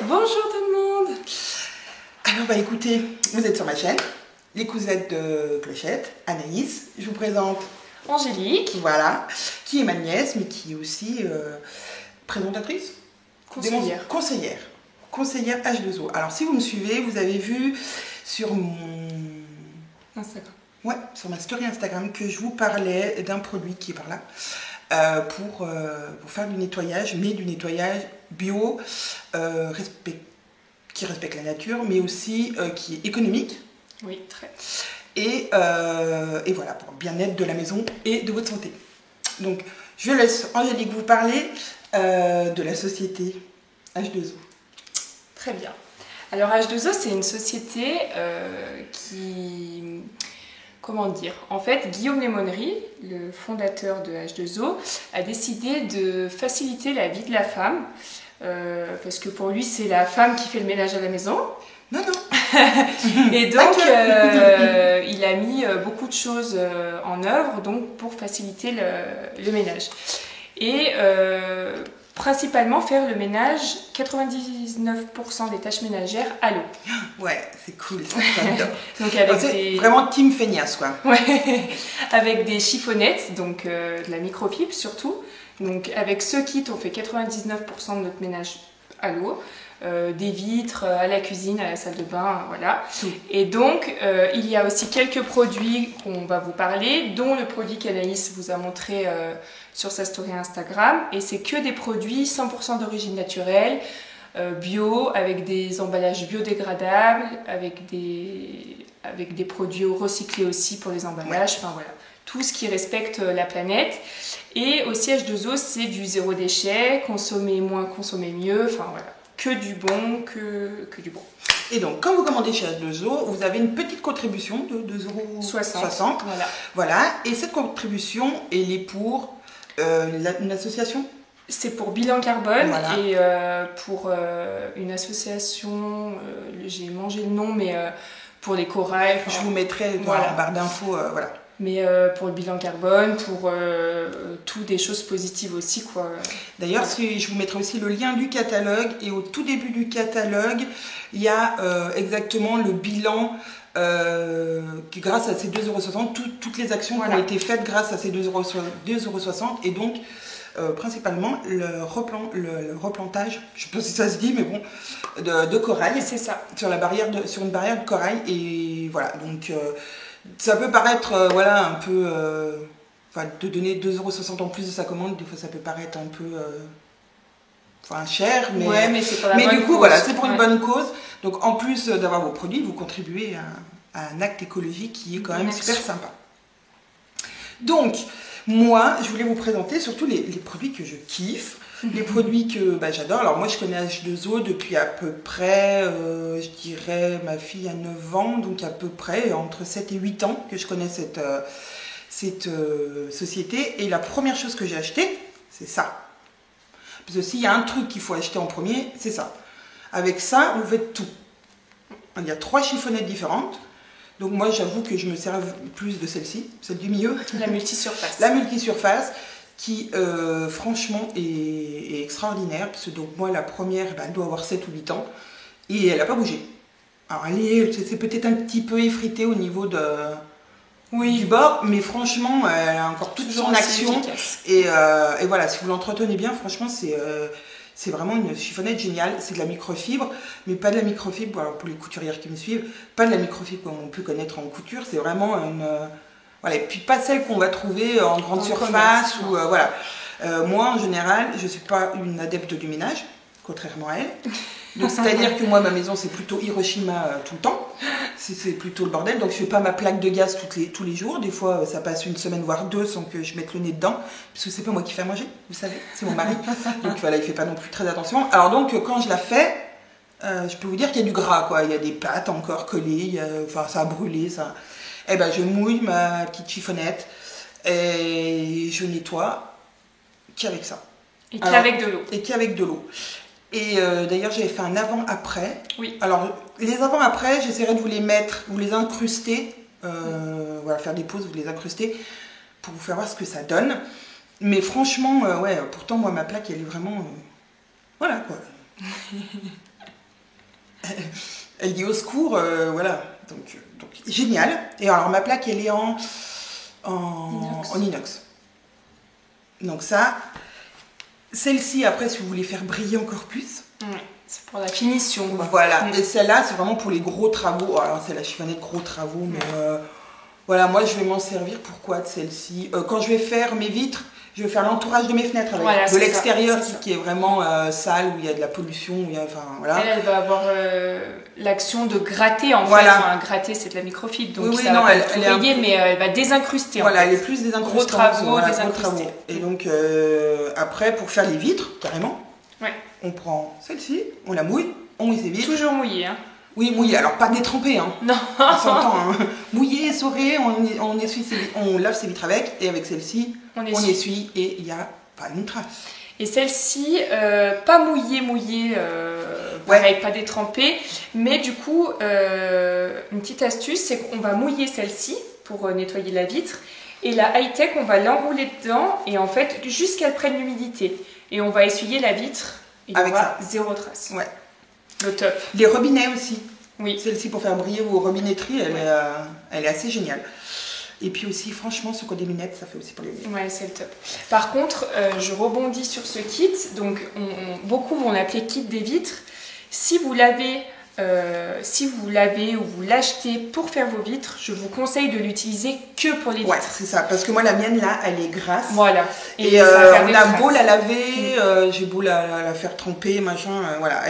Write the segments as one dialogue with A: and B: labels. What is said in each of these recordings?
A: Bonjour tout le monde.
B: Alors écoutez, vous êtes sur ma chaîne, les cousettes de Clochette, Anaïs. Je vous présente
A: Angélique.
B: Voilà, qui est ma nièce, mais qui est aussi présentatrice. Conseillère H2O. Alors si vous me suivez, vous avez vu sur mon
A: Instagram.
B: Ouais, sur ma story Instagram que je vous parlais d'un produit qui est par là pour faire du nettoyage, mais du nettoyage bio, qui respecte la nature, mais aussi qui est économique.
A: Oui, très.
B: Et voilà, pour le bien-être de la maison et de votre santé. Donc, je laisse Angélique vous parler de la société H2O.
A: Très bien. Alors H2O, c'est une société qui... Comment dire? En fait, Guillaume Lemonnery, le fondateur de H2O, a décidé de faciliter la vie de la femme. Parce que pour lui, c'est la femme qui fait le ménage à la maison.
B: Non.
A: Et donc, il a mis beaucoup de choses en œuvre donc, pour faciliter le ménage. Et principalement faire le ménage, 99% des tâches ménagères à l'eau.
B: Ouais, c'est cool, ça,
A: donc avec
B: vraiment team feignasse, quoi.
A: Ouais, avec des chiffonnettes, donc de la microfibre surtout. Donc avec ce kit, on fait 99% de notre ménage à l'eau. Des vitres à la cuisine, à la salle de bain, voilà. Et donc, il y a aussi quelques produits qu'on va vous parler, dont le produit qu'Anaïs vous a montré sur sa story Instagram. Et c'est que des produits 100% d'origine naturelle, bio, avec des emballages biodégradables, avec des produits recyclés aussi pour les emballages. Enfin voilà, tout ce qui respecte la planète. Et aussi H2O, c'est du zéro déchet, consommer moins, consommer mieux, enfin voilà. Que du bon, que du bon.
B: Et donc, quand vous commandez chez H2O, vous avez une petite contribution de 2,60 €. Voilà. Et cette contribution, elle est pour une association?
A: C'est pour Bilan Carbone,
B: voilà.
A: Et pour une association, j'ai mangé le nom, mais pour les corails.
B: Je vous mettrai dans la barre d'infos, voilà.
A: Mais pour le bilan carbone, pour tout des choses positives aussi, quoi.
B: D'ailleurs, je vous mettrai aussi le lien du catalogue. Et au tout début du catalogue, il y a exactement le bilan qui, grâce à ces 2,60 €, toutes les actions qui ont été faites grâce à ces 2,60 €. Et donc, principalement, le replantage, je ne sais pas si ça se dit, mais bon, de corail.
A: C'est ça.
B: Sur une barrière de corail. Et voilà, donc... ça peut paraître, un peu... de donner 2,60 € en plus de sa commande, des fois ça peut paraître un peu... cher, mais...
A: Ouais, mais c'est pour la bonne
B: du coup,
A: cause.
B: voilà, c'est pour une bonne cause. Donc, en plus d'avoir vos produits, vous contribuez à un acte écologique qui est quand même super sympa. Donc, moi, je voulais vous présenter surtout les produits que je kiffe. Les produits que j'adore. Alors moi je connais H2O depuis à peu près, je dirais, ma fille a 9 ans, donc à peu près entre 7 et 8 ans que je connais cette société. Et la première chose que j'ai acheté, c'est ça. Parce que s'il y a un truc qu'il faut acheter en premier, c'est ça. Avec ça, vous faites tout. Il y a 3 chiffonnettes différentes. Donc moi j'avoue que je me sers plus de celle-ci, celle du milieu.
A: La multisurface.
B: La multisurface. Qui franchement est extraordinaire, parce que donc moi la première, elle doit avoir 7 ou 8 ans, et elle n'a pas bougé. Alors c'est peut-être un petit peu effrité au niveau du bord, mais franchement elle a encore toute son action, et voilà, si vous l'entretenez bien, franchement c'est vraiment une chiffonnette géniale. C'est de la microfibre, mais pas de la microfibre, alors pour les couturières qui me suivent, pas de la microfibre comme on peut connaître en couture, c'est vraiment une... Voilà, et puis pas celle qu'on va trouver en grande surface ou voilà. Moi en général, je ne suis pas une adepte du ménage, contrairement à elle. Donc c'est-à-dire que moi ma maison c'est plutôt Hiroshima tout le temps. C'est plutôt le bordel. Donc je fais pas ma plaque de gaz tous les jours. Des fois ça passe une semaine voire 2 sans que je mette le nez dedans, parce que c'est pas moi qui fais à manger, vous savez, c'est mon mari. Donc voilà, il fait pas non plus très attention. Alors donc quand je la fais, je peux vous dire qu'il y a du gras, quoi. Il y a des pâtes encore collées, ça a brûlé, ça. Eh ben, je mouille ma petite chiffonnette et je nettoie qu'avec ça.
A: Et qu'avec de l'eau.
B: Et qu'avec de l'eau. Et d'ailleurs, j'avais fait un avant-après.
A: Oui.
B: Alors, les avant-après, j'essaierai de vous les mettre, vous les incruster. Voilà, faire des pauses, vous les incruster pour vous faire voir ce que ça donne. Mais franchement, pourtant, moi, ma plaque, elle est vraiment... voilà, quoi. elle dit au secours, voilà. Donc, génial. Et alors ma plaque, elle est en inox. Donc ça, celle-ci, après, si vous voulez faire briller encore plus.
A: Ouais, c'est pour la finition, quoi.
B: Voilà. Et celle-là, c'est vraiment pour les gros travaux. Alors c'est la chiffonnette gros travaux, mais voilà, moi je vais m'en servir. Pourquoi de celle-ci? Quand je vais faire mes vitres, je vais faire l'entourage de mes fenêtres avec
A: voilà,
B: de l'extérieur qui est vraiment sale, où il y a de la pollution, voilà.
A: Elle va avoir l'action de gratter en
B: voilà.
A: fait. Enfin, gratter, c'est de la microfibre, donc
B: oui,
A: ça
B: non,
A: va
B: elle
A: tout rayer, mais elle va désincruster.
B: Voilà,
A: en fait.
B: elle est plus désincrustante.
A: Gros travaux,
B: voilà,
A: désincrustés.
B: Et donc après, pour faire les vitres, carrément,
A: ouais.
B: on prend celle-ci, on la mouille, on mouille ses vitres.
A: Toujours mouillé, hein.
B: Oui, mouillé, alors pas détrempé, hein.
A: Non.
B: On s'entend, hein. Mouillé, essoré, on essuie on lave ses vitres avec, et avec celle-ci, on essuie et il n'y a pas une trace.
A: Et celle-ci, pas mouillée, pareil, pas détrempée, mais du coup, une petite astuce, c'est qu'on va mouiller celle-ci pour nettoyer la vitre, et la high-tech, on va l'enrouler dedans, et en fait, jusqu'à qu'elle prenne l'humidité. Et on va essuyer la vitre, et il y aura zéro trace.
B: Ouais.
A: Le top.
B: Les robinets aussi.
A: Oui.
B: Celle-ci pour faire briller vos robinetteries, elle est assez géniale. Et puis aussi, franchement, ce côté des lunettes, ça fait aussi pour les lunettes.
A: Ouais, c'est le top. Par contre, je rebondis sur ce kit. Donc, beaucoup vont l'appeler kit des vitres. Si vous l'avez ou vous l'achetez pour faire vos vitres, je vous conseille de l'utiliser que pour les vitres.
B: Ouais, c'est ça. Parce que moi, la mienne, là, elle est grasse.
A: Voilà.
B: Et on a beau la laver, j'ai beau la faire tremper, machin, voilà.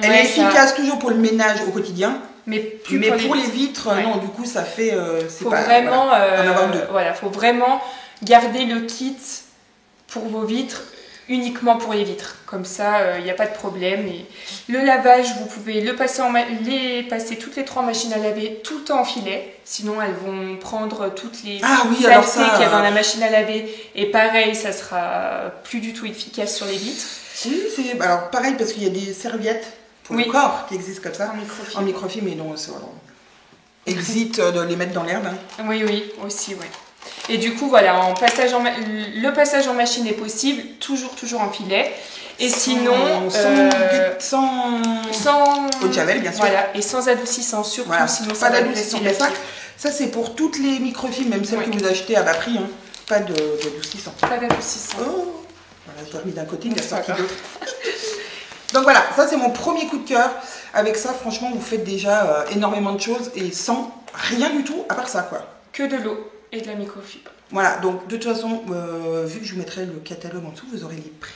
B: Elle est efficace toujours pour le ménage au quotidien. Mais pour les vitres, ouais. Non, du coup, ça fait.
A: Faut vraiment, en avoir deux. Voilà, faut vraiment garder le kit pour vos vitres, uniquement pour les vitres. Comme ça, il n'y a pas de problème. Et le lavage, vous pouvez le passer passer toutes les 3 machines à laver tout le temps en filet. Sinon, elles vont prendre toutes les saletés qu'il y a dans la machine à laver. Et pareil, ça sera plus du tout efficace sur les vitres.
B: Oui, alors pareil, parce qu'il y a des serviettes pour le corps qui existent comme ça, en microfibre, mais non, hésite de les mettre dans l'herbe. Hein.
A: Oui, aussi, oui. Et du coup, voilà, le passage en machine est possible, toujours en filet. Et sinon,
B: sans eau de javel, bien sûr.
A: Voilà, et sans adoucissant, surtout, voilà, sinon ça va adoucissant.
B: Ça c'est pour toutes les microfibres, même celles que vous achetez à bas prix, hein. Pas d'adoucissant.
A: Pas d'adoucissant.
B: Oh. Voilà, je l'ai remis d'un côté, il y a sorti d'autre. Donc voilà, ça c'est mon premier coup de cœur. Avec ça, franchement, vous faites déjà énormément de choses et sans rien du tout à part ça, quoi.
A: Que de l'eau et de la microfibre.
B: Voilà, donc de toute façon, vu que je vous mettrai le catalogue en dessous, vous aurez les prix.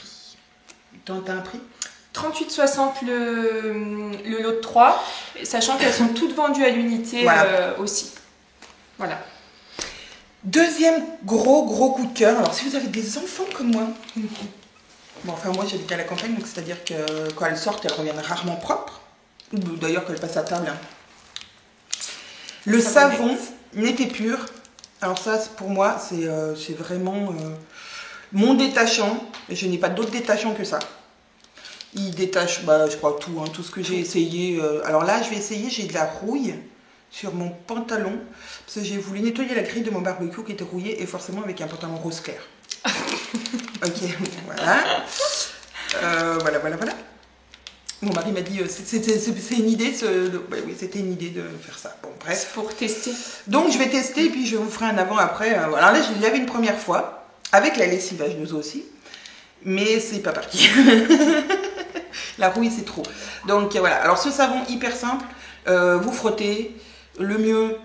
B: T'as un prix ?
A: 38,60 le lot de 3, sachant qu'elles sont toutes vendues à l'unité aussi. Voilà.
B: Deuxième gros coup de cœur. Alors si vous avez des enfants comme moi, bon, enfin moi j'habite à la campagne, donc c'est-à-dire que quand elles sortent, elles reviennent rarement propres. Ou d'ailleurs qu'elles passent à table. Hein. Le savon Net et Pur. Alors ça, pour moi, c'est vraiment mon détachant. Je n'ai pas d'autre détachant que ça. Il détache, je crois, tout, hein, tout ce que j'ai essayé. Alors là, je vais essayer, j'ai de la rouille sur mon pantalon. Parce que j'ai voulu nettoyer la grille de mon barbecue qui était rouillée et forcément avec un pantalon rose clair. Ok, voilà. Voilà. Mon mari m'a dit, c'est une idée, oui, c'était une idée de faire ça. Bon, bref.
A: Pour tester.
B: Donc, je vais tester et puis je vous ferai un avant-après. Alors là, je l'avais une première fois, avec la lessive vacheuse aussi, mais c'est pas parti. La rouille, c'est trop. Donc, voilà. Alors, ce savon hyper simple, vous frottez, le mieux...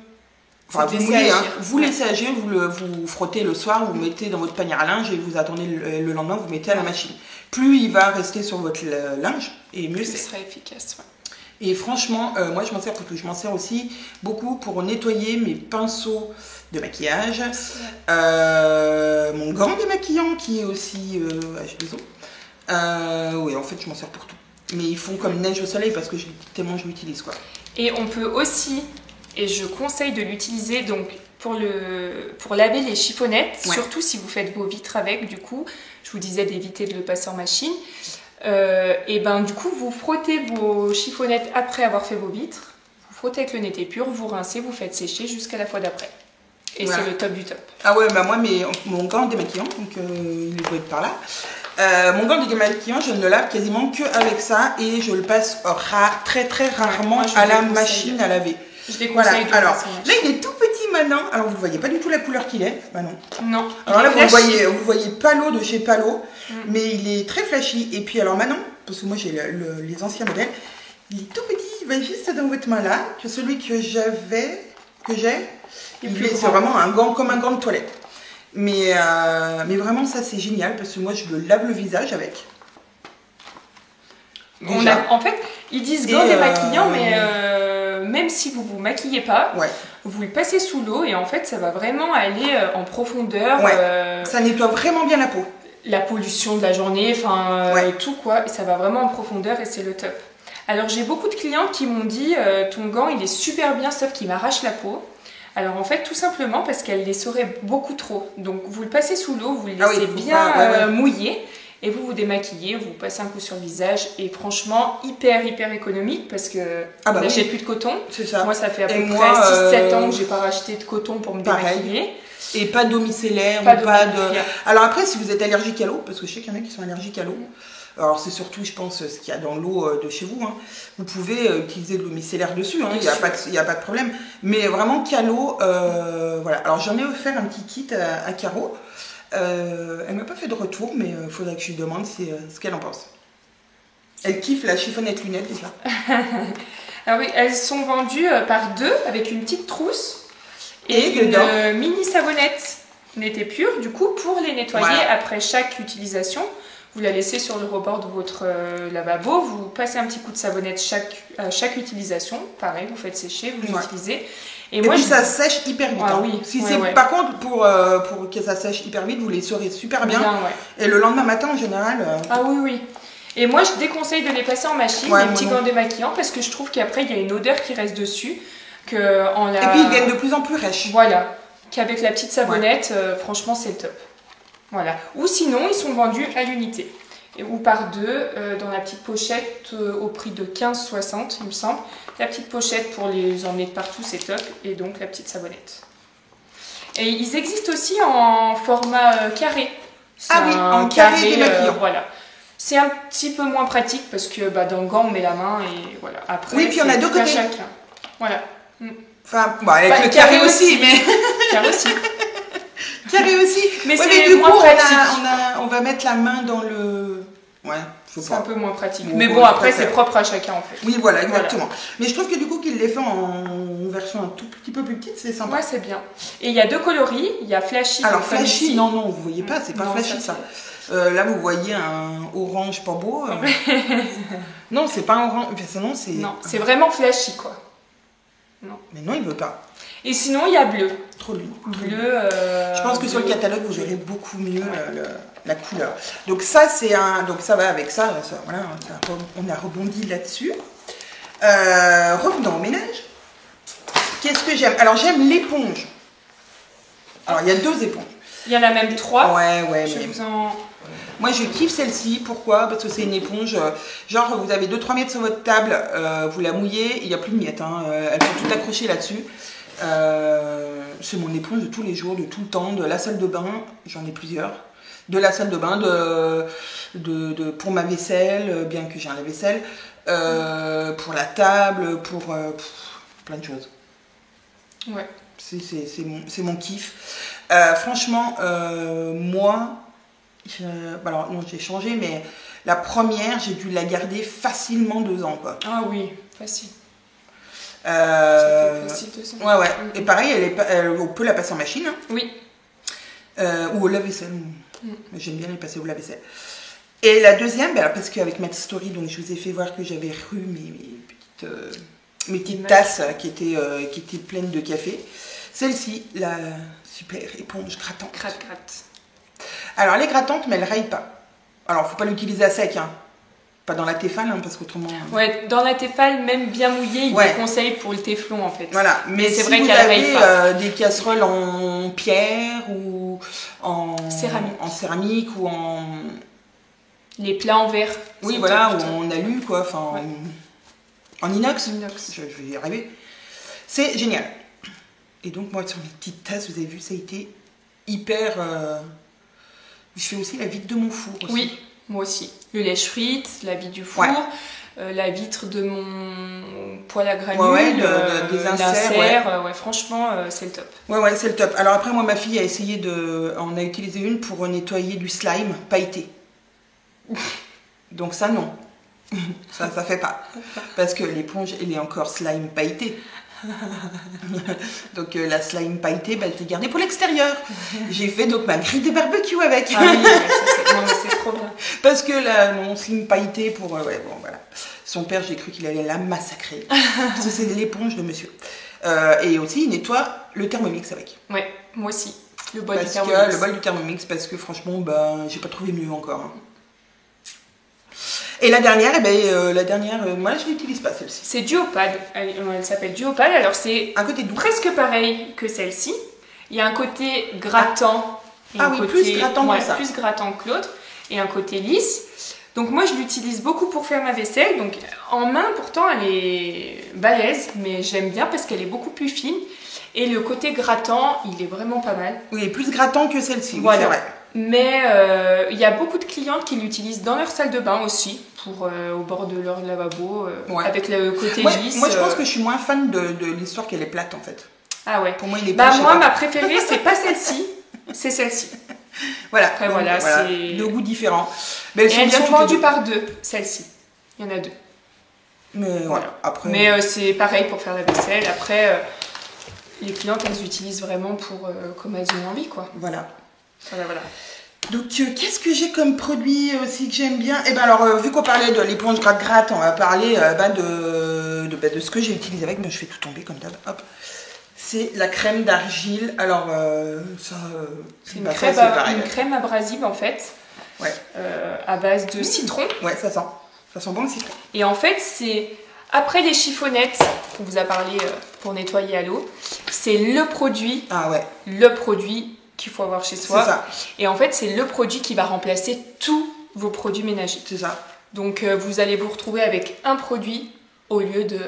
B: Enfin, vous laissez agir, vous frottez le soir, vous mettez dans votre panier à linge et vous attendez le lendemain, vous mettez à la machine. Plus il va rester sur votre linge, et mieux c'est.
A: Ce sera efficace, ouais.
B: Et franchement, moi je m'en sers pour tout. Je m'en sers aussi beaucoup pour nettoyer mes pinceaux de maquillage, mon gant démaquillant qui est aussi H2O. Oui, en fait, je m'en sers pour tout. Mais ils font comme neige au soleil parce que tellement je l'utilise, quoi.
A: Et on peut aussi... Et je conseille de l'utiliser donc pour laver les chiffonnettes, surtout si vous faites vos vitres avec, du coup. Je vous disais d'éviter de le passer en machine. Et ben du coup, vous frottez vos chiffonnettes après avoir fait vos vitres. Vous frottez avec le Net et Pur, vous rincez, vous faites sécher jusqu'à la fois d'après. Et c'est le top du top.
B: Ah ouais, bah moi, mon gant démaquillant, donc il doit être par là. Mon gant démaquillant, je ne le lave quasiment qu'avec ça et je le passe très très rarement à la machine à laver.
A: Je déconseille de
B: alors,
A: passer en
B: là, il est tout petit maintenant. Alors, vous ne voyez pas du tout la couleur qu'il est. Bah non.
A: Non.
B: Alors là, vous voyez Palo de chez Palo, mais il est très flashy. Et puis, alors maintenant, parce que moi, j'ai les anciens modèles, il est tout petit. Il va juste dans votre main là, que celui que j'ai, c'est vraiment un gant comme un gant de toilette. Mais vraiment, ça, c'est génial parce que moi, je me lave le visage avec.
A: En fait, ils disent gant démaquillant, mais même si vous vous maquillez pas, vous le passez sous l'eau et en fait, ça va vraiment aller en profondeur.
B: Ça nettoie vraiment bien la peau.
A: La pollution de la journée, enfin tout quoi, et ça va vraiment en profondeur et c'est le top. Alors j'ai beaucoup de clients qui m'ont dit ton gant il est super bien sauf qu'il m'arrache la peau. Alors en fait tout simplement parce qu'elle l'essorait beaucoup trop. Donc vous le passez sous l'eau, vous le laissez bien mouiller et vous vous démaquillez, vous passez un coup sur le visage et franchement hyper économique parce que j'ai plus de coton.
B: C'est ça.
A: Moi ça fait à peu près 6-7 ans que j'ai pas racheté de coton pour me démaquiller.
B: Et pas d'eau micellaire, pas de... Alors après, si vous êtes allergique à l'eau, parce que je sais qu'il y en a qui sont allergiques à l'eau, alors c'est surtout, je pense, ce qu'il y a dans l'eau de chez vous, hein. Vous pouvez utiliser de l'eau micellaire dessus, hein. Il n'y a pas de problème. Mais vraiment qu'à l'eau, voilà. Alors j'en ai offert un petit kit à Caro. Elle m'a pas fait de retour, mais il faudrait que je lui demande ce qu'elle en pense. Elle kiffe la chiffonnette lunette déjà.
A: Alors oui, elles sont vendues par deux avec une petite trousse. Et
B: dedans,
A: une mini savonnette netté pure, du coup, pour les nettoyer après chaque utilisation. Vous la laissez sur le rebord de votre lavabo, vous passez un petit coup de savonnette chaque utilisation. Pareil, vous faites sécher, vous l'utilisez.
B: Et puis ça sèche hyper vite. Par contre, pour que ça sèche hyper vite, vous les serez super bien. Et le lendemain matin, en général...
A: Ah oui. Et moi, je déconseille de les passer en machine, les petits gants démaquillants, parce que je trouve qu'après, il y a une odeur qui reste dessus. Et
B: puis ils viennent de plus en plus rêches.
A: Voilà, qu'avec la petite savonnette, franchement c'est le top. Voilà. Ou sinon ils sont vendus à l'unité. Ou par deux, dans la petite pochette au prix de 15,60 il me semble. La petite pochette pour les emmener de partout c'est top. Et donc la petite savonnette. Et ils existent aussi en format carré.
B: En carré démaquillant.
A: Voilà. C'est un petit peu moins pratique parce que dans le gant on met la main et voilà. Après,
B: puis on a deux côtés.
A: Chacun. Voilà.
B: Enfin, avec le carré aussi, mais...
A: Carré aussi.
B: Carré aussi.
A: Mais c'est du coup,
B: on va mettre la main dans le...
A: c'est un peu moins pratique. Mais bon, après, c'est propre à chacun, en fait.
B: Oui, voilà, exactement. Mais je trouve que du coup, qu'il les fait en version un tout petit peu plus petite, c'est sympa.
A: Ouais, c'est bien. Et il y a deux coloris. Il y a flashy.
B: Alors, flashy, non, vous voyez pas, c'est pas flashy, ça. Là, vous voyez un orange pas beau. Non, c'est pas un orange. Enfin,
A: non, c'est vraiment flashy, quoi. Non.
B: Mais non, il veut pas.
A: Et sinon, il y a bleu.
B: Trop bleu.
A: Je
B: pense que sur le catalogue, vous verrez beaucoup mieux la couleur. Donc ça, donc ça va avec ça. Voilà, on a rebondi là-dessus. Revenons au ménage. Qu'est-ce que j'aime? Alors, j'aime l'éponge. Alors, il y a deux éponges.
A: Il y en a même 3.
B: Ouais. Moi, je kiffe celle-ci. Pourquoi? Parce que c'est une éponge, genre, vous avez 2-3 miettes sur votre table, vous la mouillez, il n'y a plus de miettes, hein, elles sont toutes accrochées là-dessus. C'est mon éponge de tous les jours, de tout le temps, de la salle de bain, j'en ai plusieurs. De la salle de bain, pour ma vaisselle, bien que j'ai un lave-vaisselle, pour la table, pour plein de choses.
A: Ouais.
B: C'est mon kiff. Franchement, moi... alors non, j'ai changé, mais la première, j'ai dû la garder facilement 2 ans, quoi.
A: Ah oui, facile.
B: Ça fait facile 2 ans. Ouais. Et pareil, on peut la passer en machine. Hein.
A: Oui.
B: Ou au lave-vaisselle. J'aime bien les passer au lave-vaisselle. Et la deuxième, parce qu'avec ma story, donc je vous ai fait voir que j'avais reçu mes petites tasses qui étaient pleines de café. Celle-ci, la super éponge grattante.
A: Gratte.
B: Alors, elle est grattante, mais elle ne raye pas. Alors, faut pas l'utiliser à sec, hein. Pas dans la téfale, hein, parce qu'autrement...
A: Ouais, dans la téfale, même bien mouillée, il déconseille pour le téflon, en fait.
B: Voilà, mais c'est vrai qu'elle raye pas. Des casseroles en pierre ou en céramique ou en...
A: Les plats en verre.
B: Oui, voilà, ou en alu, quoi, enfin... En inox. Je vais y arriver. C'est génial. Et donc, moi, sur mes petites tasses, vous avez vu, ça a été hyper Je fais aussi la vitre de mon four aussi.
A: Oui, moi aussi. Le lèche-frites, la vitre du four, la vitre de mon poêle à granules,
B: des inserts.
A: Ouais, franchement, c'est le top.
B: Ouais, c'est le top. Alors après, moi, ma fille a essayé on a utilisé une pour nettoyer du slime pailleté. Donc ça, non. Ça fait pas. Parce que l'éponge, elle est encore slime pailleté. Donc la slime pailletée, elle était gardée pour l'extérieur. J'ai fait donc ma grille de barbecue avec.
A: Ah oui, c'est trop bien.
B: Parce que mon slime pailleté pour... bon, voilà. Son père, j'ai cru qu'il allait la massacrer. Parce que c'est l'éponge de monsieur. Et aussi, il nettoie le Thermomix avec.
A: Ouais, moi aussi. Le bol du
B: Thermomix, parce que franchement, j'ai pas trouvé mieux encore. Hein. Et la dernière, moi je l'utilise pas celle-ci.
A: C'est Duopal. Elle s'appelle Duopal. Alors c'est
B: un côté doux.
A: Presque pareil que celle-ci. Il y a un côté grattant.
B: Plus grattant que ça.
A: Plus grattant que l'autre. Et un côté lisse. Donc moi je l'utilise beaucoup pour faire ma vaisselle. Donc en main pourtant elle est balèze. Mais j'aime bien parce qu'elle est beaucoup plus fine. Et le côté grattant, il est vraiment pas mal.
B: Oui, plus grattant que celle-ci,
A: voilà.
B: Oui, c'est vrai.
A: Mais il y a beaucoup de clientes qui l'utilisent dans leur salle de bain aussi, au bord de leur lavabo, avec le côté lisse.
B: Moi, je pense que je suis moins fan de l'histoire qu'elle est plate, en fait.
A: Ah ouais.
B: Pour moi, il est plate.
A: Moi, ma préférée, c'est pas celle-ci, c'est celle-ci.
B: Voilà.
A: Après, voilà, c'est...
B: Deux goûts différents.
A: Mais elles sont vendues par deux, celle-ci. Il y en a deux.
B: Mais voilà. Après...
A: Mais c'est pareil pour faire la vaisselle. Après, les clientes, elles utilisent vraiment comme elles ont envie, quoi.
B: Voilà.
A: Voilà.
B: Donc, qu'est-ce que j'ai comme produit aussi que j'aime bien? Eh bien, alors, vu qu'on parlait de l'éponge gratte-gratte, on va parler de ce que j'ai utilisé avec. Mais je fais tout tomber comme d'hab. Hop. C'est la crème d'argile. Alors,
A: c'est une crème abrasive, en fait.
B: Ouais.
A: À base de citron.
B: Ouais, ça sent. Ça sent bon le citron.
A: Et en fait, c'est... Après les chiffonnettes qu'on vous a parlé pour nettoyer à l'eau, c'est le produit.
B: Ah ouais.
A: Le produit qu'il faut avoir chez soi.
B: C'est ça.
A: Et en fait, c'est le produit qui va remplacer tous vos produits ménagers.
B: C'est ça.
A: Donc, vous allez vous retrouver avec un produit au lieu de,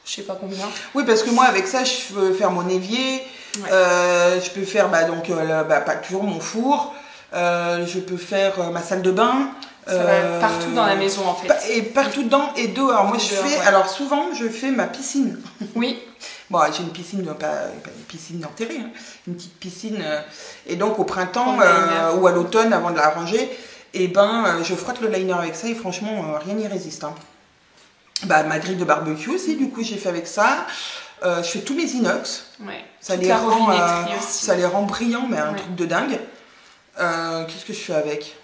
A: je sais pas combien.
B: Oui, parce que moi, avec ça, je peux faire mon évier. Ouais. Je peux faire pas toujours mon four. Je peux faire ma salle de bain.
A: Ça va partout dans la maison, en fait.
B: Et partout dedans et dehors. Moi, alors souvent, je fais ma piscine.
A: Oui.
B: Bon, j'ai une piscine, pas une piscine enterrée, hein, une petite piscine. Et donc, au printemps ou à l'automne, avant de la ranger, je frotte le liner avec ça et franchement, rien n'y résiste. Hein. Ma grille de barbecue aussi, du coup, j'ai fait avec ça. Je fais tous mes inox.
A: Ouais.
B: Ça les rend brillants, mais un truc de dingue. Qu'est-ce que je fais avec ?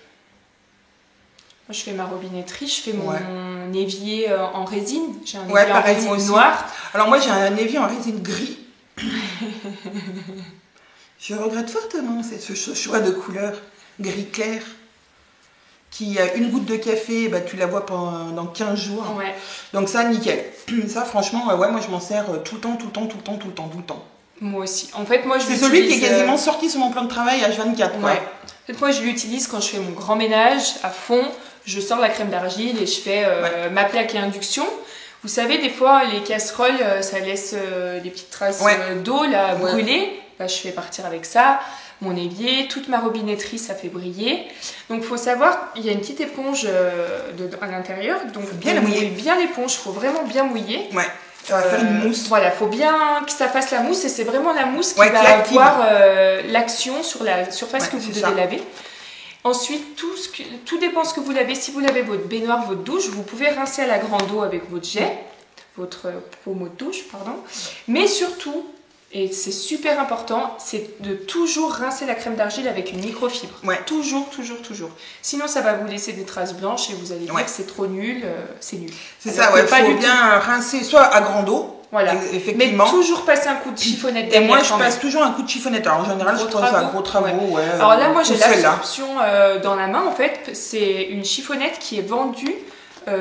A: Moi, je fais ma robinetterie, je fais mon évier en résine. J'ai un évier
B: pareil,
A: en résine noire.
B: Alors moi, j'ai un évier en résine gris. Je regrette fortement ce choix de couleur gris clair. Qui a une goutte de café, tu la vois pendant 15 jours.
A: Ouais.
B: Donc ça, nickel. Ça, franchement, moi, je m'en sers tout le temps.
A: Moi aussi. En fait, moi,
B: c'est celui qui est quasiment sorti sur mon plan de travail H24.
A: Ouais. En fait, moi, je l'utilise quand je fais mon grand ménage à fond. Je sors la crème d'argile et je fais ma plaque à induction. Vous savez, des fois, les casseroles, ça laisse des petites traces d'eau là, brûlée. Là, je fais partir avec ça. Mon évier, toute ma robinetterie, ça fait briller. Donc, il faut savoir, il y a une petite éponge à l'intérieur. Donc,
B: bien la mouiller.
A: Bien l'éponge, il faut vraiment bien mouiller.
B: Ouais. Ça va faire une mousse.
A: Voilà, il faut bien que ça fasse la mousse et c'est vraiment la mousse qui va avoir l'action sur la surface que vous devez laver. Ensuite, tout dépend ce que vous lavez. Si vous lavez votre baignoire, votre douche, vous pouvez rincer à la grande eau avec votre jet, votre pommeau de douche, pardon. Mais surtout, et c'est super important, c'est de toujours rincer la crème d'argile avec une microfibre. Ouais. Toujours. Sinon, ça va vous laisser des traces blanches et vous allez dire que c'est trop nul, c'est nul.
B: C'est ça, il faut bien rincer soit à grande eau.
A: Voilà,
B: effectivement.
A: Mais toujours passer un coup de chiffonnette derrière.
B: Et moi, je passe toujours un coup de chiffonnette. Alors, en général, je pense à gros travaux. Ouais.
A: Alors là, moi, j'ai l'absorption dans la main. En fait, c'est une chiffonnette qui est vendue,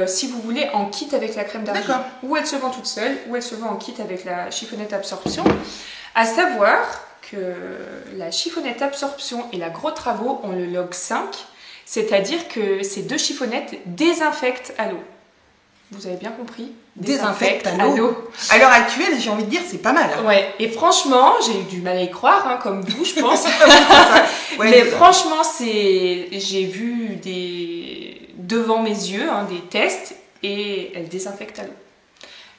A: si vous voulez, en kit avec la crème d'argile.
B: D'accord.
A: Ou elle se vend toute seule, ou elle se vend en kit avec la chiffonnette absorption. À savoir que la chiffonnette absorption et la gros travaux ont le log 5, c'est-à-dire que ces deux chiffonnettes désinfectent à l'eau. vous avez bien compris.
B: Désinfecte à l'eau. À l'heure actuelle, j'ai envie de dire, c'est pas mal. Hein.
A: Ouais, et franchement, j'ai eu du mal à y croire, hein, comme vous, je pense.
B: Ouais,
A: mais franchement, j'ai vu devant mes yeux des tests et elle désinfecte à l'eau.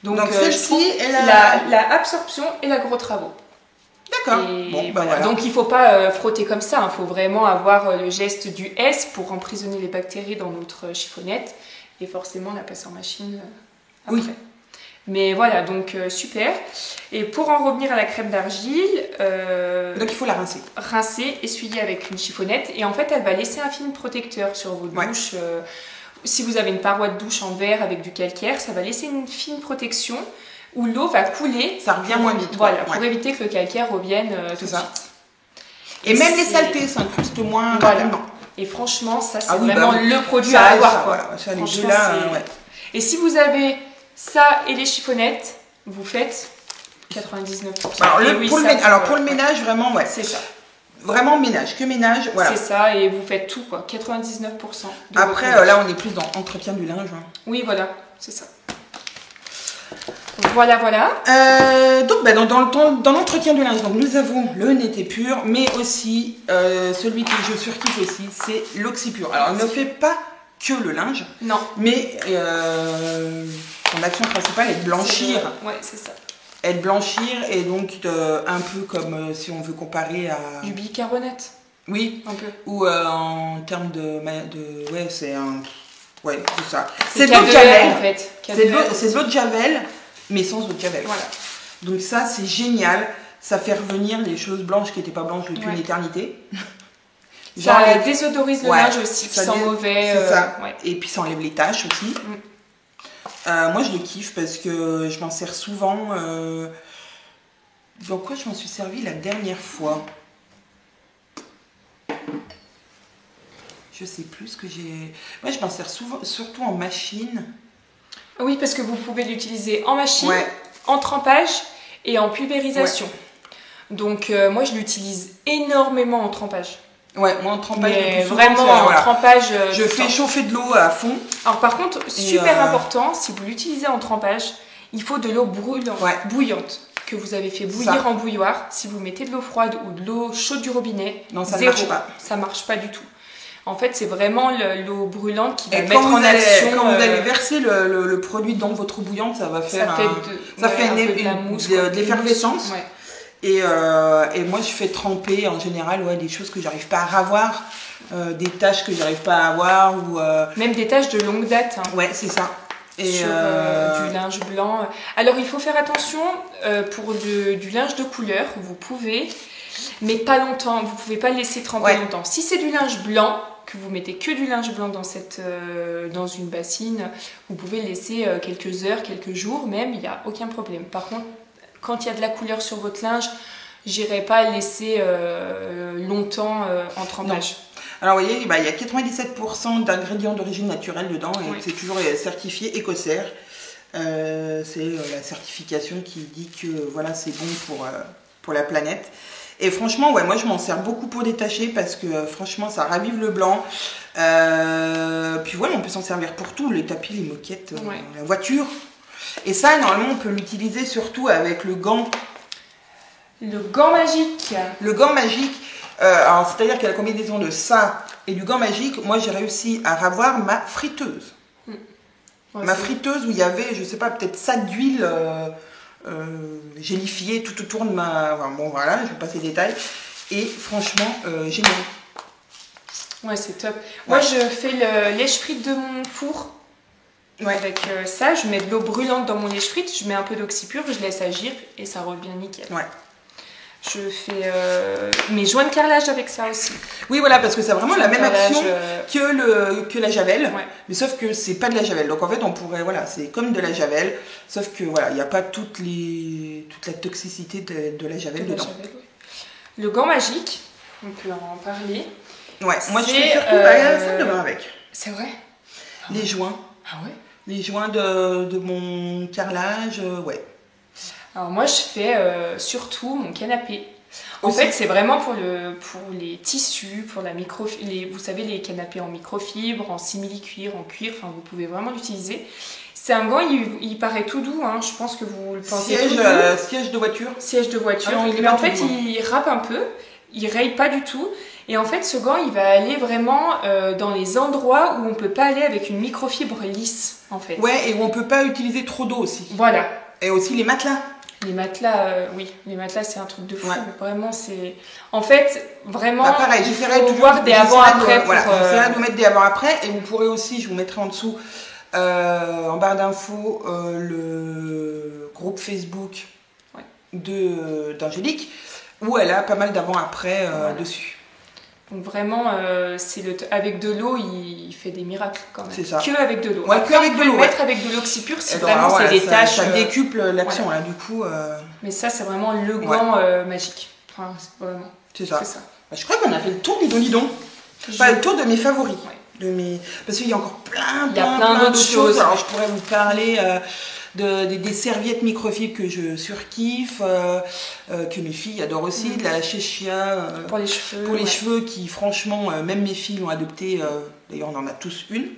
A: Donc
B: celle-ci, elle a
A: la absorption et la gros travaux.
B: D'accord.
A: Bon, voilà. Donc il ne faut pas frotter comme ça, il faut vraiment avoir le geste du S pour emprisonner les bactéries dans notre chiffonnette et forcément la passer en machine après.
B: Oui.
A: Mais voilà, donc super. Et pour en revenir à la crème d'argile,
B: donc il faut la rincer.
A: Rincer, essuyer avec une chiffonnette et en fait elle va laisser un film protecteur sur vos douches. Si vous avez une paroi de douche en verre avec du calcaire, ça va laisser une fine protection où l'eau va couler.
B: Ça revient moins vite.
A: Voilà, pour éviter que le calcaire revienne tout de suite.
B: Et même les saletés s'incrustent moins rapidement.
A: Et franchement, ça c'est vraiment le produit à avoir.
B: Ça, les deux là,
A: Et si vous avez ça et les chiffonnettes, vous faites 99%.
B: Alors, pour le ménage, vraiment,
A: c'est ça.
B: Vraiment ménage, que ménage, voilà.
A: C'est ça, et vous faites tout, quoi, 99%.
B: Après, là, on est plus dans entretien du linge. Hein.
A: Oui, voilà, c'est ça. Voilà.
B: Donc, dans l'entretien du linge, donc, nous avons le Nété Pur, mais aussi celui que je surkiffe aussi, c'est l'Oxypure. Alors, elle ne fait pas que le linge,
A: non,
B: mais son action principale est de blanchir.
A: Ouais, c'est ça.
B: Elle blanchir et donc un peu comme si on veut comparer à
A: du bicarbonate.
B: Oui,
A: un peu.
B: Ou en termes de ouais, c'est un c'est ça.
A: C'est de l'eau de Javel en fait.
B: C'est de l'eau de Javel mais sans eau de Javel.
A: Voilà.
B: Donc ça c'est génial, ça fait revenir les choses blanches qui n'étaient pas blanches depuis une éternité.
A: Ça désodorise le linge aussi, qui sent mauvais.
B: C'est ça. Et puis ça enlève les taches aussi. Moi je le kiffe parce que je m'en sers souvent. Dans quoi je m'en suis servi la dernière fois? Je sais plus ce que j'ai. Moi je m'en sers souvent, surtout en machine.
A: Oui, parce que vous pouvez l'utiliser en machine, en trempage et en pulvérisation. Donc moi je l'utilise énormément en trempage.
B: Ouais, moi en trempage,
A: vraiment en trempage.
B: Je fais chauffer de l'eau à fond.
A: Alors par contre, super important, si vous l'utilisez en trempage, il faut de l'eau bouillante que vous avez fait bouillir en bouilloire. Si vous mettez de l'eau froide ou de l'eau chaude du robinet,
B: non, ça ne marche pas.
A: Ça marche pas du tout. En fait, c'est vraiment l'eau brûlante qui va mettre en action.
B: Quand vous allez verser le produit dans votre eau bouillante, ça va faire de l'effervescence.
A: Ouais.
B: Et moi, je fais tremper en général des choses que j'arrive pas à avoir, des tâches que j'arrive pas à avoir.
A: Même des tâches de longue date. Hein.
B: Ouais, c'est ça.
A: Et sur du linge blanc. Alors, il faut faire attention pour du linge de couleur, vous pouvez, mais pas longtemps. Vous pouvez pas le laisser tremper longtemps. Si c'est du linge blanc, que vous mettez que du linge blanc dans une bassine, vous pouvez le laisser quelques heures, quelques jours même, il n'y a aucun problème. Par contre, quand il y a de la couleur sur votre linge, j'irai pas le laisser longtemps en trempage.
B: Alors vous voyez, il y a 97% d'ingrédients d'origine naturelle dedans et c'est toujours certifié Écossaire. C'est la certification qui dit que voilà, c'est bon pour la planète. Et franchement, moi je m'en sers beaucoup pour détacher parce que franchement ça ravive le blanc. Puis voilà, on peut s'en servir pour tout, les tapis, les moquettes, la voiture. Et ça, normalement, on peut l'utiliser surtout avec le gant.
A: Le gant magique.
B: Le gant magique, alors c'est-à-dire qu'il y a la combinaison de ça et du gant magique. Moi, j'ai réussi à ravoir ma friteuse. Ma friteuse où il y avait, je sais pas, peut-être ça d'huile gélifiée tout autour de ma... Enfin, bon, voilà, je vais passer les détails. Et franchement, génial.
A: Ouais, c'est top. Moi, je fais le lèche-frite de mon four. Avec ça, je mets de l'eau brûlante dans mon lèche-frite, je mets un peu d'oxypure, je laisse agir et ça revient nickel. Je fais mes joints de carrelage avec ça aussi.
B: Oui, voilà, parce que c'est vraiment la même action que la Javel, mais sauf que c'est pas de la Javel. Donc en fait, on pourrait, c'est comme de la Javel, sauf que il n'y a pas toute la toxicité de la Javel dedans.
A: Le gant magique, on peut en parler.
B: Ouais, moi je fais surtout la salle de bain avec.
A: C'est vrai.
B: Les joints.
A: Ah ouais.
B: Les joints de mon carrelage,
A: Alors moi je fais surtout mon canapé. En
B: Aussi.
A: fait, c'est vraiment pour les tissus, pour la vous savez, les canapés en microfibre, en simili-cuir, en cuir, enfin, vous pouvez vraiment l'utiliser. C'est un gant, il paraît tout doux, hein. Je pense que vous le pensez tout doux.
B: Siège de voiture.
A: Siège de voiture.
B: Ah non,
A: Mais en fait, il râpe un peu, il raye pas du tout. Et en fait, ce gant, il va aller vraiment dans les endroits où on peut pas aller avec une microfibre lisse, en fait.
B: Ouais, et où on peut pas utiliser trop d'eau aussi.
A: Voilà.
B: Et aussi les matelas.
A: Les matelas, oui, les matelas, c'est un truc de fou.
B: Ouais.
A: Vraiment, c'est... En fait, vraiment,
B: Bah pareil, j'essaierai de
A: voir des avant-après.
B: Voilà, j'essaierai de vous mettre des avant-après. Et vous pourrez aussi, je vous mettrai en dessous, en barre d'infos, le groupe Facebook d'Angélique, où elle a pas mal d'avant-après dessus.
A: Donc vraiment, avec de l'eau, il fait des miracles quand même.
B: C'est ça.
A: Que avec de l'eau.
B: Ouais, que avec de l'eau. Mettre
A: avec de l'oxypure si
B: vraiment
A: c'est des taches.
B: Ça décuple l'action là, du coup.
A: Mais ça, c'est vraiment le gant magique. Enfin, c'est vraiment.
B: C'est ça.
A: ça.
B: Bah, je crois qu'on a fait le tour des donidons. Enfin, le tour de mes favoris. Ouais. Parce qu'il y a encore plein d'autres choses. Alors, je pourrais vous parler des serviettes microfibres que je surkiffe, que mes filles adorent aussi, de la Cheshia
A: pour les cheveux.
B: Pour les cheveux qui, franchement, même mes filles l'ont adopté. D'ailleurs, on en a tous une.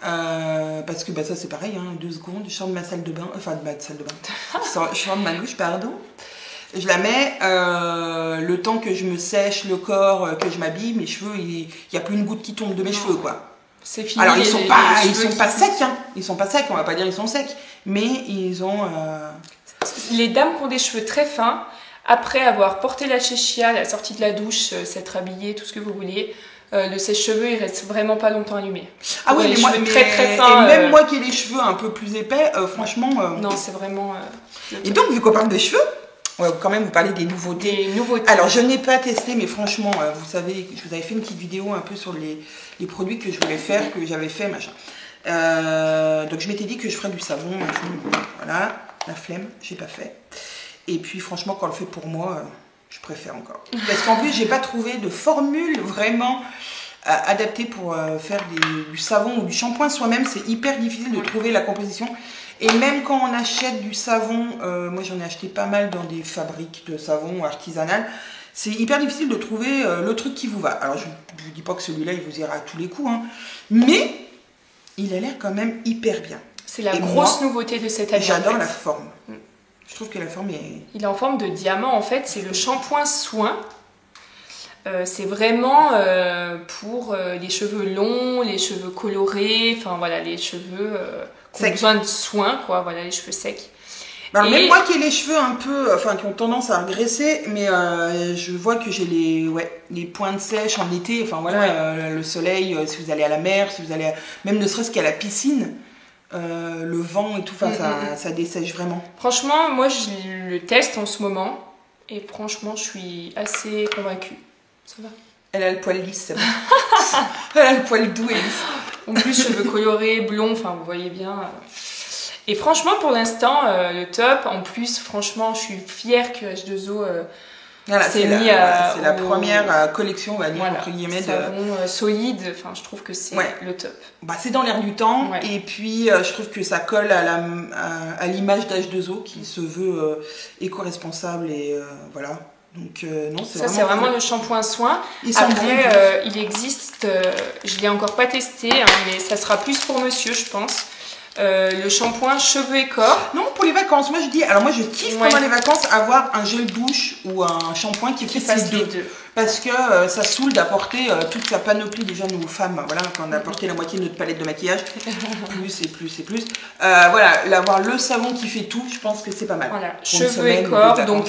B: Parce que ça, c'est pareil, 2 secondes, je sors de ma salle de bain, je sors de ma douche, pardon. Je la mets, le temps que je me sèche le corps, que je m'habille, mes cheveux, il n'y a plus une goutte qui tombe de mes cheveux, quoi.
A: C'est fini.
B: Alors, ils sont pas secs, hein. Ils sont pas secs, on va pas dire ils sont secs, mais ils ont...
A: Les dames qui ont des cheveux très fins, après avoir porté la Cheshia à la sortie de la douche, s'être habillée, tout ce que vous voulez, le sèche-cheveux, il reste vraiment pas longtemps allumé.
B: Ah oui, mais
A: très très fins.
B: Et même moi qui ai les cheveux un peu plus épais, franchement...
A: Non, c'est vraiment...
B: Et donc, vu qu'on parle de cheveux, on va quand même vous parler des nouveautés. Alors, je n'ai pas testé, mais franchement, vous savez, je vous avais fait une petite vidéo un peu sur les produits que je voulais faire, que j'avais fait, machin. Donc, je m'étais dit que je ferais du savon, machin. Voilà, la flemme, j'ai pas fait. Et puis, franchement, quand on le fait pour moi, je préfère encore. Parce qu'en plus, j'ai pas trouvé de formule vraiment adaptée pour faire du savon ou du shampoing soi-même. C'est hyper difficile de trouver la composition. Et même quand on achète du savon, moi j'en ai acheté pas mal dans des fabriques de savon artisanales, c'est hyper difficile de trouver le truc qui vous va. Alors je ne vous dis pas que celui-là il vous ira à tous les coups, mais il a l'air quand même hyper bien.
A: C'est la grosse nouveauté de cette année.
B: J'adore la forme. Je trouve que la forme est...
A: Il est en forme de diamant en fait, c'est le shampoing soin. C'est vraiment pour les cheveux longs, les cheveux colorés, enfin voilà, les cheveux qui ont besoin de soins, quoi, voilà, les cheveux secs.
B: Alors, même moi qui ai les cheveux un peu, qui ont tendance à regresser, mais je vois que j'ai les pointes sèches en été, enfin voilà, le soleil, si vous allez à la mer, si vous allez, même ne serait-ce qu'à la piscine, le vent et tout, ça dessèche vraiment.
A: Franchement, moi je le teste en ce moment, et franchement, je suis assez convaincue. Ça va.
B: Elle a le poil lisse, c'est bon. Elle a le poil doux et lisse.
A: En plus, cheveux colorés, blonds, enfin, vous voyez bien. Et franchement, pour l'instant, le top. En plus, franchement, je suis fière que H2O
B: voilà, c'est la première collection, on va dire, entre guillemets.
A: Savon solide, enfin, je trouve que c'est le top.
B: C'est dans l'air du temps, et puis je trouve que ça colle à l'image d'H2O qui se veut éco-responsable, et voilà. Donc, non,
A: c'est vraiment le shampoing soin. Après, il existe, je ne l'ai encore pas testé, mais ça sera plus pour monsieur, je pense. Le shampoing cheveux et corps.
B: Non, pour les vacances. Moi, je kiffe pendant les vacances avoir un gel douche ou un shampoing qui fait ces deux. Parce que ça saoule d'apporter toute sa panoplie, déjà nous femmes, voilà, quand on a apporté la moitié de notre palette de maquillage, plus et plus et plus. Voilà, avoir le savon qui fait tout, je pense que c'est pas mal.
A: Voilà, cheveux et corps, donc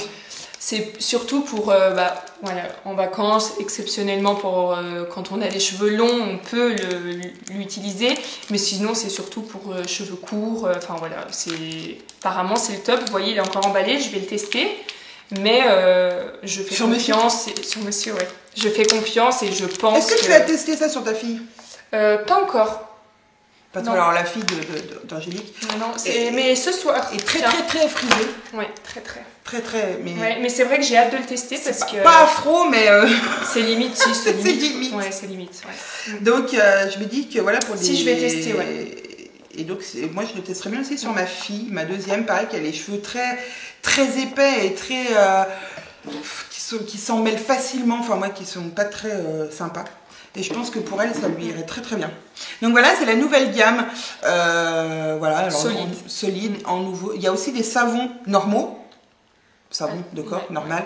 A: c'est surtout pour, voilà, en vacances, exceptionnellement pour quand on a les cheveux longs, on peut l'utiliser, mais sinon c'est surtout pour cheveux courts, enfin voilà, apparemment c'est le top, vous voyez il est encore emballé, je vais le tester, mais je fais confiance, sur monsieur, ouais, je fais confiance et je pense
B: Est-ce que tu as testé ça sur ta fille?
A: Pas encore.
B: Parce que alors la fille d'Angélique.
A: Non, mais ce soir.
B: Et très frisée.
A: Ouais, très.
B: Très, mais...
A: Ouais, mais c'est vrai que j'ai hâte de le tester parce que...
B: Pas afro, mais...
A: C'est limite, si, c'est limite.
B: C'est limite.
A: Ouais, c'est limite, ouais.
B: Donc, je me dis que voilà, pour des...
A: Si, je vais tester, ouais.
B: Et donc, moi, je le testerai bien aussi sur ma fille, ma deuxième, pareil, qui a les cheveux très épais et très... qui s'en mêlent facilement, enfin moi qui sont pas très sympas. Et je pense que pour elle, ça lui irait très très bien. Donc voilà, c'est la nouvelle gamme. Voilà, alors, solide, en nouveau. Il y a aussi des savons normaux. Savon de corps, normal.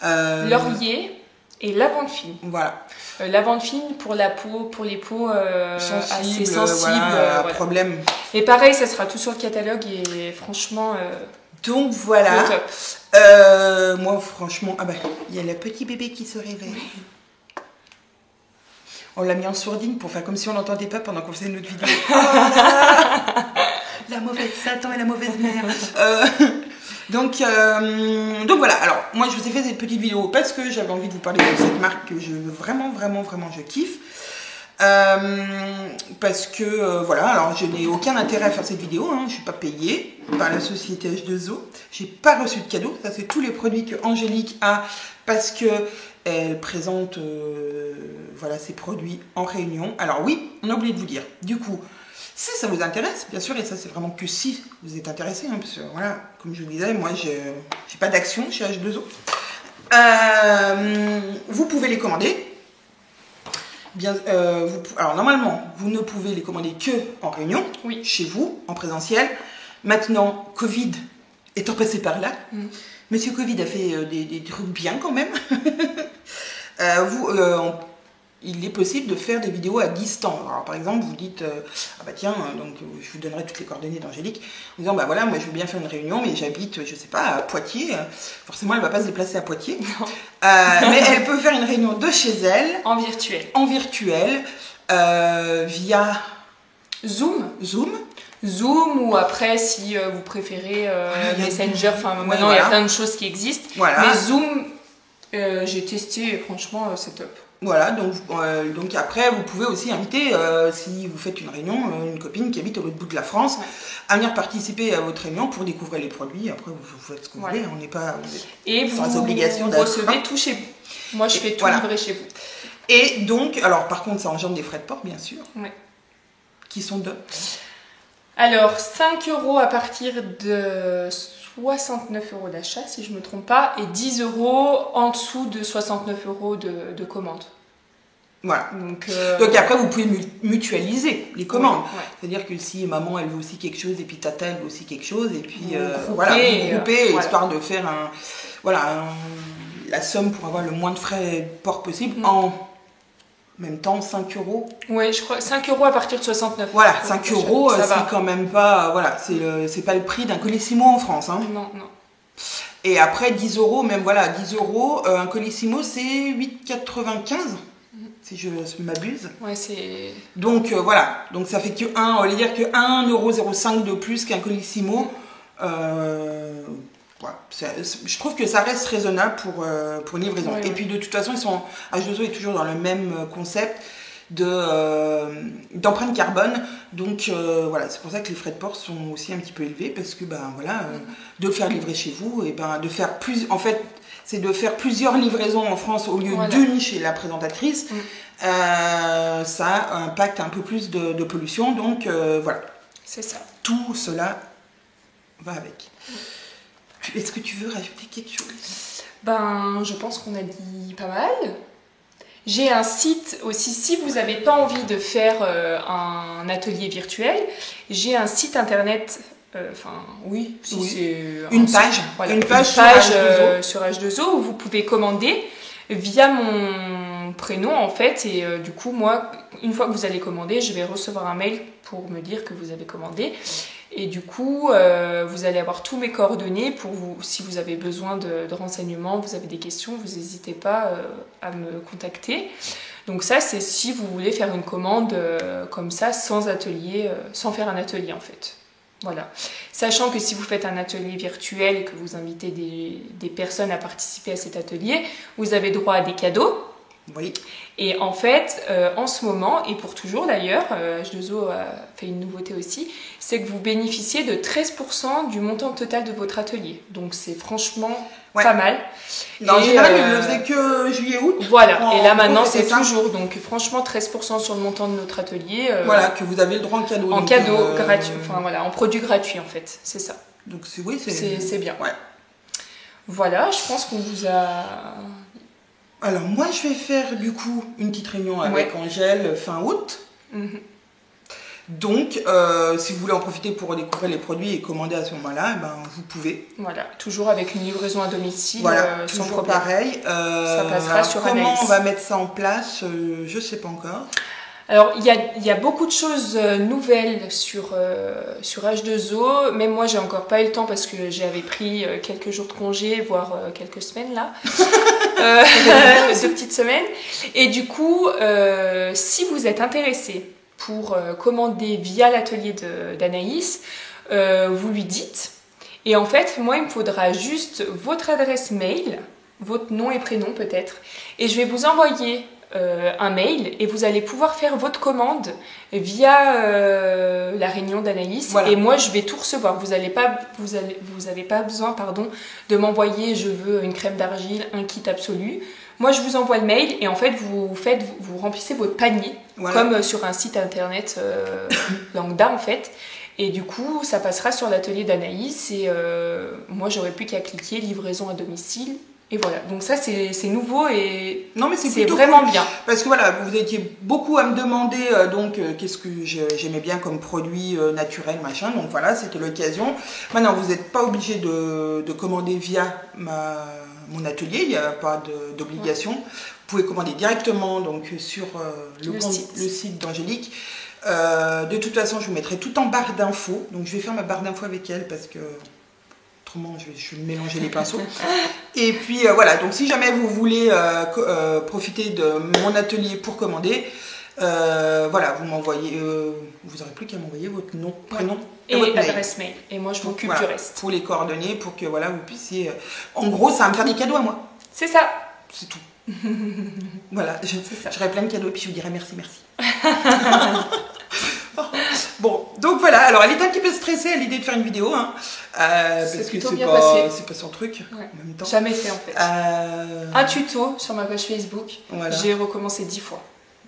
A: Laurier et lavande fine.
B: Voilà.
A: Lavande fine pour la peau, pour les peaux assez sensibles.
B: Voilà. Problème.
A: Et pareil, ça sera tout sur le catalogue et franchement...
B: Donc voilà.
A: Top.
B: Moi franchement, ah bah, il y a le petit bébé qui se réveille. On l'a mis en sourdine pour faire comme si on n'entendait pas pendant qu'on faisait notre vidéo. Oh la mauvaise Satan et la mauvaise mère. Donc voilà, alors moi je vous ai fait cette petite vidéo parce que j'avais envie de vous parler de cette marque que je vraiment je kiffe. Parce que voilà, alors je n'ai aucun intérêt à faire cette vidéo, hein, je ne suis pas payée par la société H2O, j'ai pas reçu de cadeau, ça c'est tous les produits que Angélique a parce que elle présente voilà, ses produits en réunion. Alors oui, on a oublié de vous dire, du coup, si ça vous intéresse, bien sûr, et ça c'est vraiment que si vous êtes intéressé, hein, parce que voilà, comme je vous disais, moi j'ai pas d'action chez H2O, vous pouvez les commander. Bien, alors normalement, vous ne pouvez les commander que en réunion, chez vous, en présentiel. Maintenant, Covid étant passé par là, Monsieur Covid a fait des trucs bien quand même. Il est possible de faire des vidéos à distance. Alors par exemple, vous dites, ah bah tiens, donc je vous donnerai toutes les coordonnées d'Angélique, en disant, bah voilà, moi je veux bien faire une réunion, mais j'habite, je sais pas, à Poitiers. Forcément, elle ne va pas se déplacer à Poitiers. Mais elle peut faire une réunion de chez elle.
A: En virtuel.
B: En virtuel, via Zoom,
A: ou après, si vous préférez Messenger, enfin maintenant il y a plein de choses qui existent.
B: Voilà.
A: Mais Zoom, j'ai testé et franchement, c'est top.
B: Voilà, donc après, vous pouvez aussi inviter, si vous faites une réunion, une copine qui habite au l'autre bout de la France, à venir participer à votre réunion pour découvrir les produits. Après, vous faites ce que vous voulez, on n'est pas sans obligation
A: vous recevez tout chez vous. Moi, je fais tout livrer chez vous.
B: Et donc, alors par contre, ça engendre des frais de port, bien sûr, qui sont de...
A: Alors, 5 € à partir de 69 € d'achat, si je ne me trompe pas, et 10 € en dessous de 69 € de commande.
B: Voilà. Donc après, vous pouvez mutualiser les commandes. C'est-à-dire que si maman, elle veut aussi quelque chose, et puis tata, elle veut aussi quelque chose, et puis voilà, vous groupez, histoire de faire la somme pour avoir le moins de frais de port possible en même temps 5 €.
A: Oui, je crois 5 € à partir de 69.
B: Voilà, 5 €, c'est quand même pas, voilà, c'est pas le prix d'un Colissimo en France. Hein.
A: Non.
B: Et après 10 €, même voilà, 10 €, un Colissimo c'est 8,95 €, si je m'abuse.
A: Ouais, c'est...
B: Donc voilà, donc ça fait que on va dire que 1,05 € de plus qu'un Colissimo. Voilà. Je trouve que ça reste raisonnable pour une livraison. Et puis de toute façon, H2O est toujours dans le même concept d'empreinte carbone. Donc voilà, c'est pour ça que les frais de port sont aussi un petit peu élevés, parce que de le faire livrer chez vous, et de faire c'est de faire plusieurs livraisons en France au lieu d'une chez la présentatrice. Ça impacte un peu plus de pollution. Donc voilà.
A: C'est ça.
B: Tout cela va avec. Est-ce que tu veux rajouter quelque chose?
A: Je pense qu'on a dit pas mal. J'ai un site aussi, si vous n'avez pas envie de faire un atelier virtuel, j'ai un site internet, c'est
B: une page
A: sur H2O où vous pouvez commander via mon prénom en fait, et du coup moi, une fois que vous allez commander, je vais recevoir un mail pour me dire que vous avez commandé. Et du coup, vous allez avoir tous mes coordonnées pour vous, si vous avez besoin de renseignements, vous avez des questions, vous n'hésitez pas à me contacter. Donc ça, c'est si vous voulez faire une commande comme ça, sans atelier, sans faire un atelier en fait. Voilà. Sachant que si vous faites un atelier virtuel et que vous invitez des personnes à participer à cet atelier, vous avez droit à des cadeaux.
B: Oui.
A: Et en fait, en ce moment, et pour toujours d'ailleurs, H2O a fait une nouveauté aussi, c'est que vous bénéficiez de 13% du montant total de votre atelier. Donc c'est franchement pas mal.
B: En général, il ne le faisait que juillet-août.
A: Voilà, et là maintenant c'est toujours, donc franchement 13% sur le montant de notre atelier.
B: Voilà, que vous avez le droit en cadeau.
A: En cadeau gratuit, enfin voilà, en produit gratuit en fait, c'est ça.
B: Donc
A: c'est bien.
B: Ouais.
A: Voilà, je pense qu'on vous a...
B: Alors moi je vais faire du coup une petite réunion avec Angèle fin août. Donc si vous voulez en profiter pour découvrir les produits et commander à ce moment-là, ben, vous pouvez.
A: Voilà, toujours avec une livraison à domicile.
B: Voilà,
A: sans
B: toujours
A: problème.
B: pareil.
A: Ça passera sur Anaïs.
B: Comment on va mettre ça en place, je sais pas encore.
A: Alors, il y a beaucoup de choses nouvelles sur H2O. Même moi, j'ai encore pas eu le temps parce que j'avais pris quelques jours de congé, voire quelques semaines là. 2 petites semaines. Et du coup, si vous êtes intéressé pour commander via l'atelier d'Anaïs, vous lui dites. Et en fait, moi, il me faudra juste votre adresse mail, votre nom et prénom peut-être. Et je vais vous envoyer un mail et vous allez pouvoir faire votre commande via la réunion d'Anaïs. Voilà. Et moi je vais tout recevoir. Vous avez pas besoin de m'envoyer je veux une crème d'argile, un kit absolu. Moi je vous envoie le mail et en fait vous remplissez votre panier comme sur un site internet lambda en fait. Et du coup ça passera sur l'atelier d'Anaïs et moi j'aurai plus qu'à cliquer livraison à domicile. Et voilà, donc ça c'est nouveau et c'est vraiment cool. Bien.
B: Parce que voilà, vous étiez beaucoup à me demander qu'est-ce que j'aimais bien comme produit naturel, machin. Donc voilà, c'était l'occasion. Maintenant, vous n'êtes pas obligé de commander via mon atelier, il n'y a pas d'obligation. Vous pouvez commander directement donc, sur le site d'Angélique. De toute façon, je vous mettrai tout en barre d'infos. Donc je vais faire ma barre d'infos avec elle parce que... je vais mélanger les pinceaux. Et puis voilà, donc si jamais vous voulez profiter de mon atelier pour commander, voilà, vous m'envoyez, vous n'aurez plus qu'à m'envoyer votre nom, prénom
A: et votre adresse mail. Et moi je m'occupe du reste.
B: Pour les coordonnées, pour que voilà, vous puissiez. En gros, ça va me faire des cadeaux à moi.
A: C'est ça.
B: C'est tout. Voilà, j'aurai plein de cadeaux et puis je vous dirai merci. Bon, donc voilà, alors elle est un petit peu stressée à l'idée de faire une vidéo, hein, parce que c'est pas son truc en même temps.
A: Jamais fait en fait. Un tuto sur ma page Facebook, j'ai recommencé 10 fois.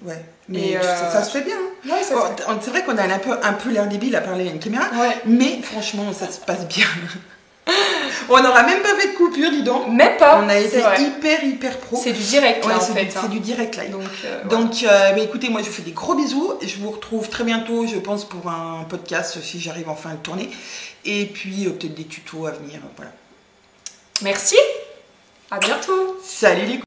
B: Ouais, mais ça se fait bien. Hein.
A: Ouais,
B: c'est vrai qu'on a un peu l'air débile à parler à une caméra, mais franchement ça se passe bien. On n'aura même pas fait de coupure, dis donc.
A: Même pas.
B: On a été hyper pro.
A: C'est du direct là en fait.
B: C'est du direct live. Donc écoutez, moi je vous fais des gros bisous. Je vous retrouve très bientôt, je pense, pour un podcast si j'arrive enfin à le tourner. Et puis peut-être des tutos à venir. Voilà.
A: Merci. À bientôt.
B: Salut les